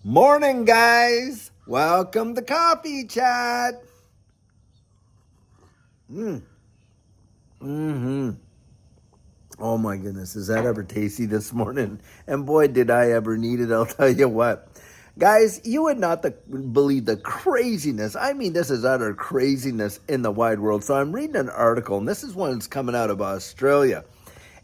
Morning, guys. Welcome to Coffee Chat. Mm-hmm. Oh my goodness, is that ever tasty this morning? And boy, did I ever need it, I'll tell you what. Guys, you would not believe the craziness. I mean, this is utter craziness in the wide world. So I'm reading an article, and this is one that's coming out of Australia.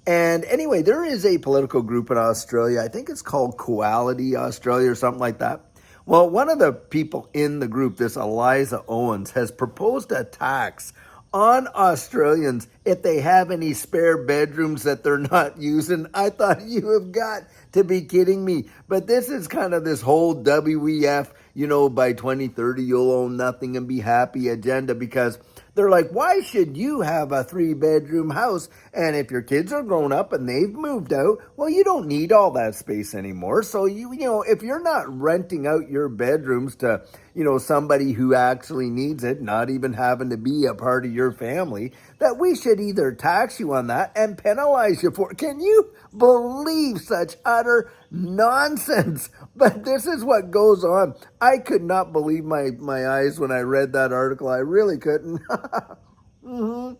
And anyway, there is a political group in Australia. I think it's called Quality Australia or something like that. Well, one of the people in the group, this Eliza Owens, has proposed a tax on Australians if they have any spare bedrooms that they're not using. I thought, you have got to be kidding me. But this is kind of this whole WEF, by 2030 you'll own nothing and be happy agenda, because they're like, why should you have a 3-bedroom house? And if your kids are grown up and they've moved out, well, you don't need all that space anymore. So if you're not renting out your bedrooms to, somebody who actually needs it, not even having to be a part of your family, that we should either tax you on that and penalize you for it. Can you believe such utter nonsense? But this is what goes on. I could not believe my eyes when I read that article. I really couldn't. mm-hmm.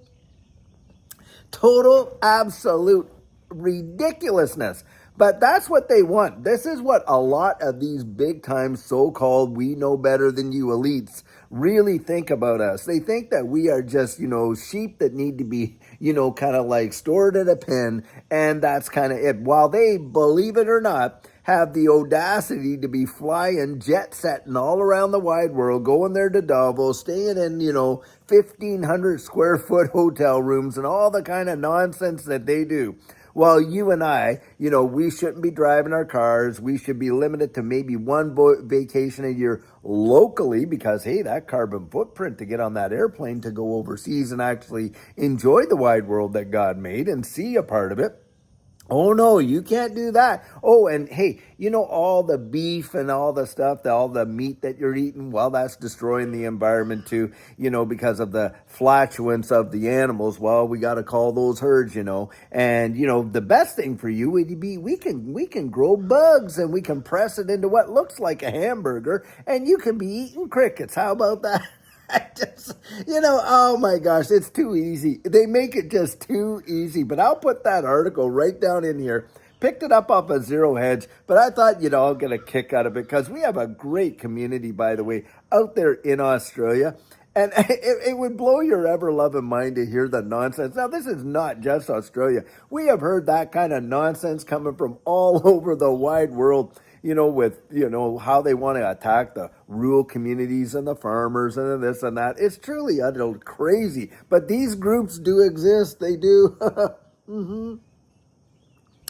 Total, absolute ridiculousness. But that's what they want. This is what a lot of these big time so-called we know better than you elites really think about us. They think that we are just, sheep that need to be, kind of like stored at a pen, and that's kind of it. While they, believe it or not, have the audacity to be flying, jet setting all around the wide world, going there to Davos, staying in, 1,500 square foot hotel rooms and all the kind of nonsense that they do. Well, you and I, we shouldn't be driving our cars. We should be limited to maybe one vacation a year locally, because, hey, that carbon footprint to get on that airplane to go overseas and actually enjoy the wide world that God made and see a part of it. Oh, no, you can't do that. Oh, and hey, all the beef and all the stuff, all the meat that you're eating, well, that's destroying the environment too, because of the flatulence of the animals. Well, we got to call those herds, and, the best thing for you would be we can grow bugs and we can press it into what looks like a hamburger, and you can be eating crickets. How about that? I just, oh my gosh, it's too easy. They make it just too easy. But I'll put that article right down in here. Picked it up off a Zero Hedge, but I thought you'd all get a kick out of it, because we have a great community, by the way, out there in Australia. And it would blow your ever-loving mind to hear the nonsense. Now, this is not just Australia. We have heard that kind of nonsense coming from all over the wide world, with, how they want to attack the rural communities and the farmers and this and that. It's truly utterly crazy. But these groups do exist. They do. mm-hmm.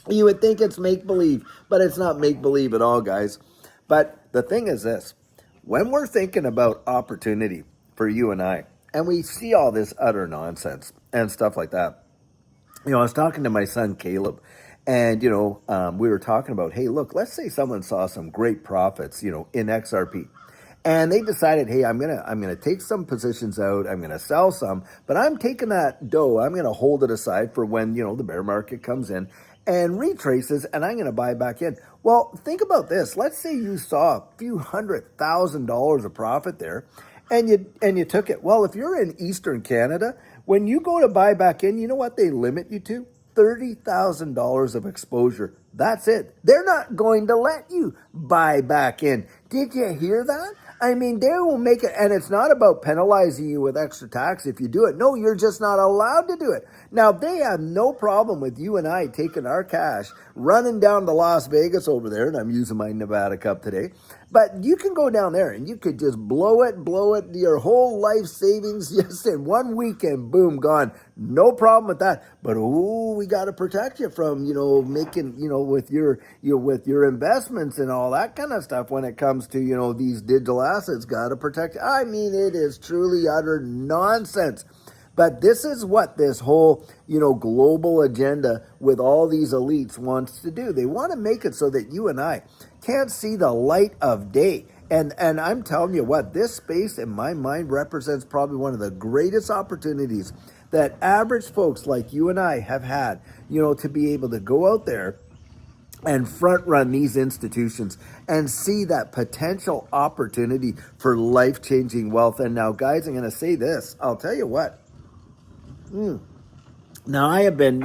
You would think it's make-believe, but it's not make-believe at all, guys. But the thing is this. When we're thinking about opportunity for you and I, and we see all this utter nonsense and stuff like that, I was talking to my son, Caleb, and, we were talking about, hey, look, let's say someone saw some great profits, in XRP. And they decided, hey, I'm gonna take some positions out. I'm gonna sell some, but I'm taking that dough. I'm gonna hold it aside for when, the bear market comes in and retraces, and I'm gonna buy back in. Well, think about this. Let's say you saw a few $100,000 of profit there, and you took it. Well, if you're in Eastern Canada, when you go to buy back in, you know what they limit you to? $30,000 of exposure. That's it. They're not going to let you buy back in. Did you hear that? I mean, they will make it, and it's not about penalizing you with extra tax if you do it. No, you're just not allowed to do it. Now, they have no problem with you and I taking our cash, running down to Las Vegas over there, and I'm using my Nevada Cup today, but you can go down there and you could just blow it, your whole life savings just in one weekend, boom, gone. No problem with that. But we got to protect you from, making, with your investments and all that kind of stuff when it comes to, these digital assets. Got to protect you. I mean, it is truly utter nonsense. But this is what this whole, global agenda with all these elites wants to do. They want to make it so that you and I can't see the light of day. And I'm telling you what, this space in my mind represents probably one of the greatest opportunities that average folks like you and I have had, to be able to go out there and front run these institutions and see that potential opportunity for life-changing wealth. And now, guys, I'm going to say this. I'll tell you what. Now, I have been,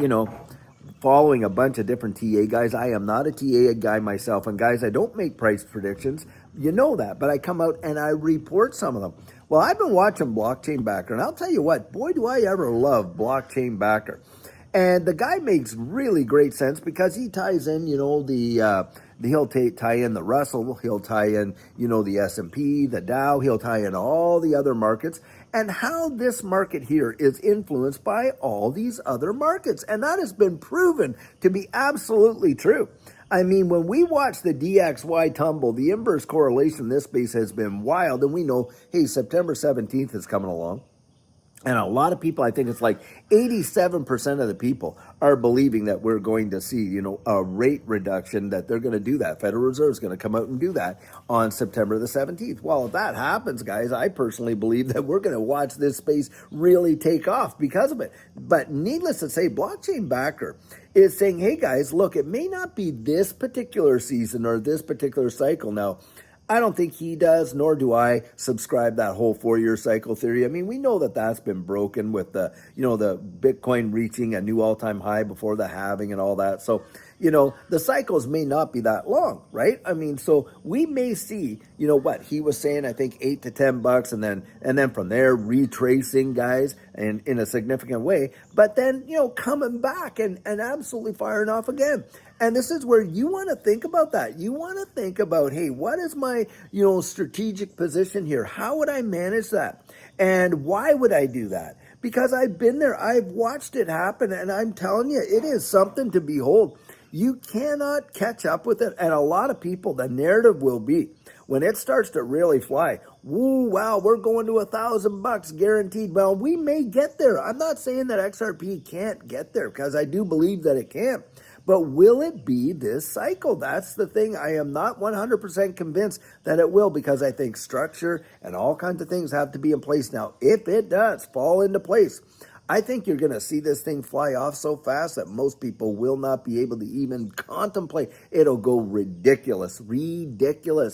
following a bunch of different TA guys. I am not a TA guy myself. And guys, I don't make price predictions. You know that. But I come out and I report some of them. Well, I've been watching Blockchain Backer. And I'll tell you what, boy, do I ever love Blockchain Backer. And the guy makes really great sense because he ties in, he'll tie in the Russell, he'll tie in, the S&P, the Dow, he'll tie in all the other markets and how this market here is influenced by all these other markets. And that has been proven to be absolutely true. I mean, when we watch the DXY tumble, the inverse correlation in this space has been wild. And we know, hey, September 17th is coming along. And a lot of people, I think it's like 87% of the people are believing that we're going to see, a rate reduction, that they're going to do that. Federal Reserve is going to come out and do that on September the 17th. Well, if that happens, guys, I personally believe that we're going to watch this space really take off because of it. But needless to say, Blockchain Backer is saying, hey, guys, look, it may not be this particular season or this particular cycle. Now, I don't think he does, nor do I subscribe that whole 4-year cycle theory. I mean, we know that that's been broken with the Bitcoin reaching a new all-time high before the halving and all that. So, the cycles may not be that long, right? I mean, so we may see, what he was saying, I think $8 to $10, and then from there retracing, guys, and in a significant way, but then, coming back and absolutely firing off again. And this is where you want to think about that. You want to think about, hey, what is my, strategic position here? How would I manage that? And why would I do that? Because I've been there. I've watched it happen. And I'm telling you, it is something to behold. You cannot catch up with it. And a lot of people, the narrative will be, when it starts to really fly, woo, wow, we're going to $1,000 guaranteed. Well, we may get there. I'm not saying that XRP can't get there because I do believe that it can. But will it be this cycle? That's the thing. I am not 100% convinced that it will because I think structure and all kinds of things have to be in place. Now, if it does fall into place, I think you're going to see this thing fly off so fast that most people will not be able to even contemplate. It'll go ridiculous.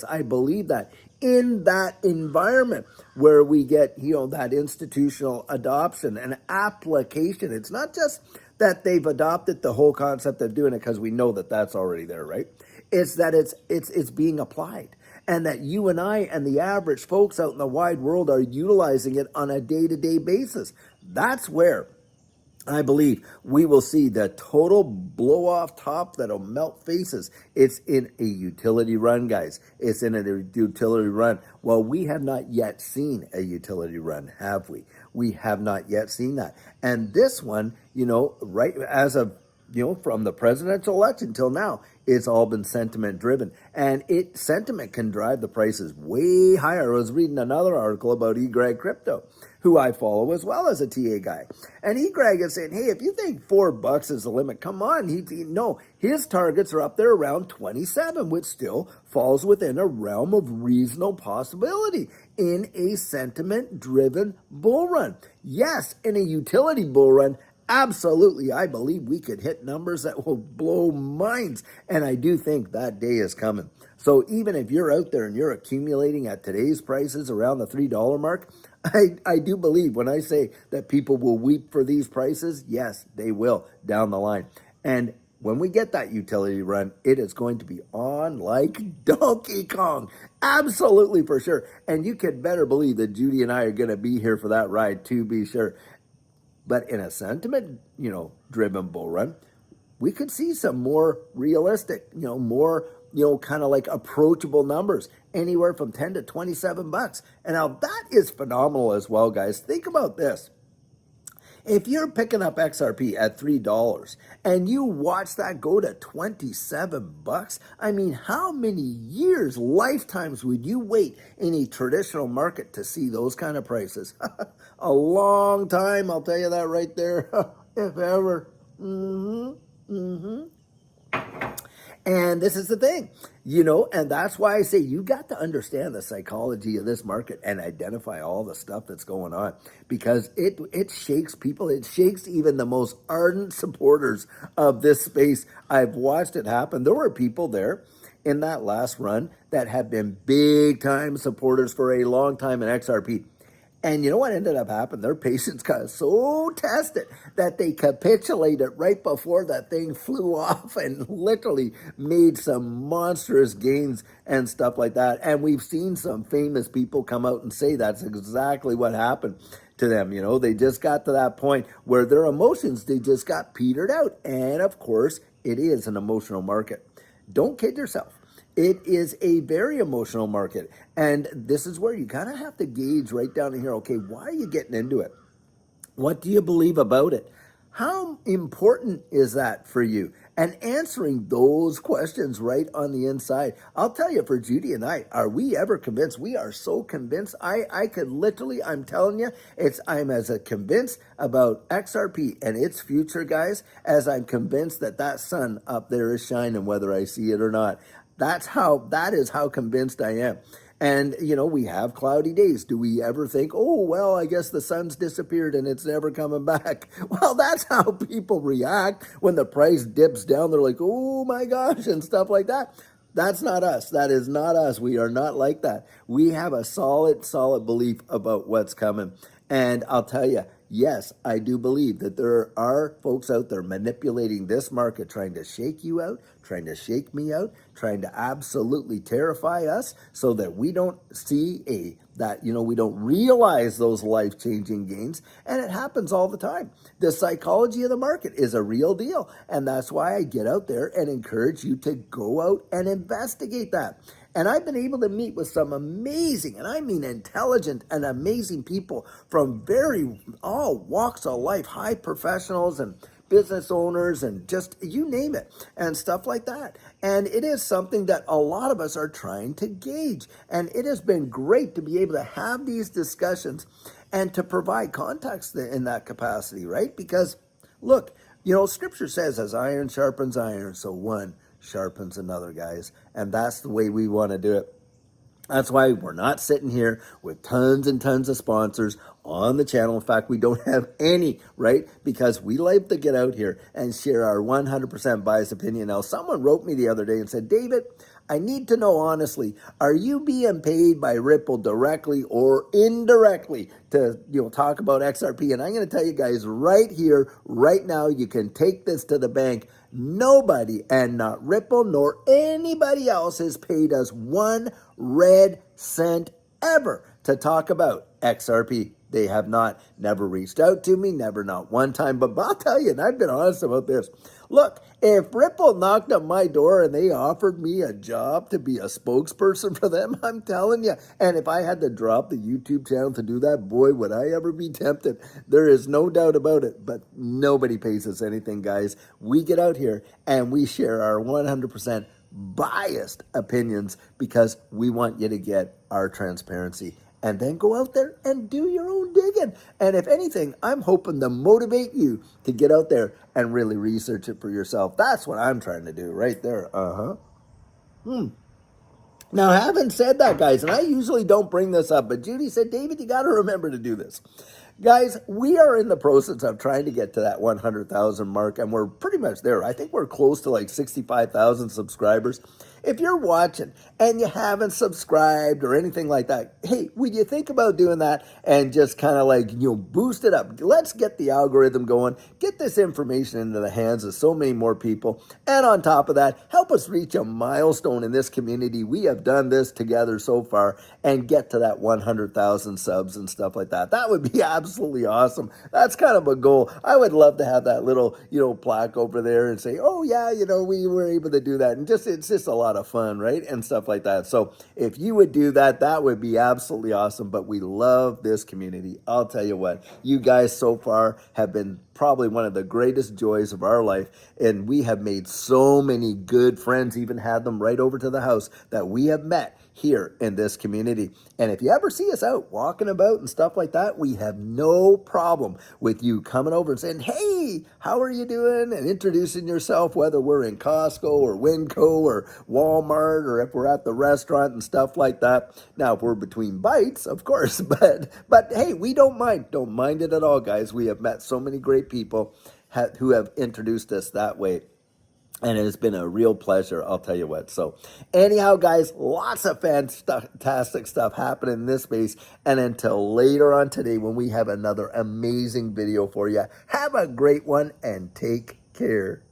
I believe that in that environment where we get, that institutional adoption and application. It's not just that they've adopted the whole concept of doing it because we know that that's already there, right? It's that it's being applied, and that you and I and the average folks out in the wide world are utilizing it on a day-to-day basis. That's where I believe we will see the total blow off top that'll melt faces. It's in a utility run, guys. It's in a utility run. Well, we have not yet seen a utility run, have we? We have not yet seen that. And this one, right as of, from the presidential election till now, it's all been sentiment driven. And sentiment can drive the prices way higher. I was reading another article about eGreg Crypto, who I follow as well as a TA guy. And eGreg is saying, hey, if you think $4 is the limit, come on. No, his targets are up there around 27, which still falls within a realm of reasonable possibility in a sentiment-driven bull run. Yes, in a utility bull run, absolutely, I believe we could hit numbers that will blow minds. And I do think that day is coming. So even if you're out there and you're accumulating at today's prices around the $3 mark, I do believe when I say that people will weep for these prices, yes, they will down the line. And when we get that utility run, it is going to be on like Donkey Kong. Absolutely, for sure. And you can better believe that Judy and I are going to be here for that ride, to be sure. But in a sentiment, driven bull run, we could see some more realistic, more, kind of like approachable numbers, anywhere from 10 to $27. And now that is phenomenal as well, guys. Think about this. If you're picking up XRP at $3 and you watch that go to $27, I mean, how many years, lifetimes would you wait in a traditional market to see those kind of prices? A long time, I'll tell you that right there, if ever. And this is the thing, you know, and that's why I say you got to understand the psychology of this market and identify all the stuff that's going on, because it shakes people. It shakes even the most ardent supporters of this space. I've watched it happen. There were people there in that last run that have been big time supporters for a long time in XRP. And you know what ended up happening? Their patience got so tested that they capitulated right before that thing flew off and literally made some monstrous gains and stuff like that. And we've seen some famous people come out and say that's exactly what happened to them. You know, they just got to that point where their emotions, they just got petered out. And of course, it is an emotional market. Don't kid yourself. It is a very emotional market. And this is where you kind of have to gauge right down in here. Okay, why are you getting into it? What do you believe about it? How important is that for you? And answering those questions right on the inside. I'll tell you, for Judy and I, are we ever convinced? We are so convinced. I could literally, I'm telling you, I'm as convinced about XRP and its future, guys, as I'm convinced that that sun up there is shining, whether I see it or not. That is how convinced I am. And, you know, we have cloudy days. Do we ever think, oh, well, I guess the sun's disappeared and it's never coming back? Well, that's how people react when the price dips down. They're like, oh my gosh, and stuff like that. That's not us. That is not us. We are not like that. We have a solid belief about what's coming. And I'll tell you, yes, I do believe that there are folks out there manipulating this market, trying to shake you out, trying to shake me out, trying to absolutely terrify us so that we don't see we don't realize those life-changing gains. And it happens all the time. The psychology of the market is a real deal. And that's why I get out there and encourage you to go out and investigate that. And I've been able to meet with some amazing, and I mean intelligent and amazing people from all walks of life, high professionals and business owners and just you name it and stuff like that. And it is something that a lot of us are trying to gauge. And it has been great to be able to have these discussions and to provide context in that capacity, right? Because look, you know, scripture says as iron sharpens iron, so one sharpens another, guys. And that's the way we want to do it. That's why we're not sitting here with tons and tons of sponsors on the channel. In fact, we don't have any, right? Because we like to get out here and share our 100% biased opinion. Now, someone wrote me the other day and said, David, I need to know honestly, are you being paid by Ripple directly or indirectly to, talk about XRP? And I'm going to tell you guys right here, right now, you can take this to the bank. Nobody, and not Ripple nor anybody else, has paid us 1 red cent ever to talk about XRP. They have never reached out to me, not one time. But I'll tell you, and I've been honest about this. Look, if Ripple knocked on my door and they offered me a job to be a spokesperson for them, I'm telling you, and if I had to drop the YouTube channel to do that, boy, would I ever be tempted. There is no doubt about it, but nobody pays us anything, guys. We get out here and we share our 100% biased opinions because we want you to get our transparency. And then go out there and do your own digging. And if anything, I'm hoping to motivate you to get out there and really research it for yourself. That's what I'm trying to do right there. Now, having said that, guys, and I usually don't bring this up, but Judy said, David, you got to remember to do this. Guys, we are in the process of trying to get to that 100,000 mark, and we're pretty much there. I think we're close to like 65,000 subscribers. If you're watching and you haven't subscribed or anything like that, hey, would you think about doing that and just kind of boost it up? Let's get the algorithm going, get this information into the hands of so many more people. And on top of that, help us reach a milestone in this community. We have done this together so far and get to that 100,000 subs and stuff like that. That would be absolutely awesome. That's kind of a goal. I would love to have that little, plaque over there and say, oh yeah, we were able to do that. And it's just a lot lot of fun, right? And stuff like that. So if you would do that, that would be absolutely awesome. But we love this community. I'll tell you what, you guys so far have been probably one of the greatest joys of our life. And we have made so many good friends, even had them right over to the house that we have met here in this community. And if you ever see us out walking about and stuff like that, we have no problem with you coming over and saying, hey, how are you doing? And introducing yourself, whether we're in Costco or Winco or Walmart, or if we're at the restaurant and stuff like that. Now, if we're between bites, of course, but hey, we don't mind. Don't mind it at all, guys. We have met so many great people who have introduced us that way. And it has been a real pleasure, I'll tell you what. So anyhow, guys, lots of fantastic stuff happening in this space. And until later on today, when we have another amazing video for you, have a great one and take care.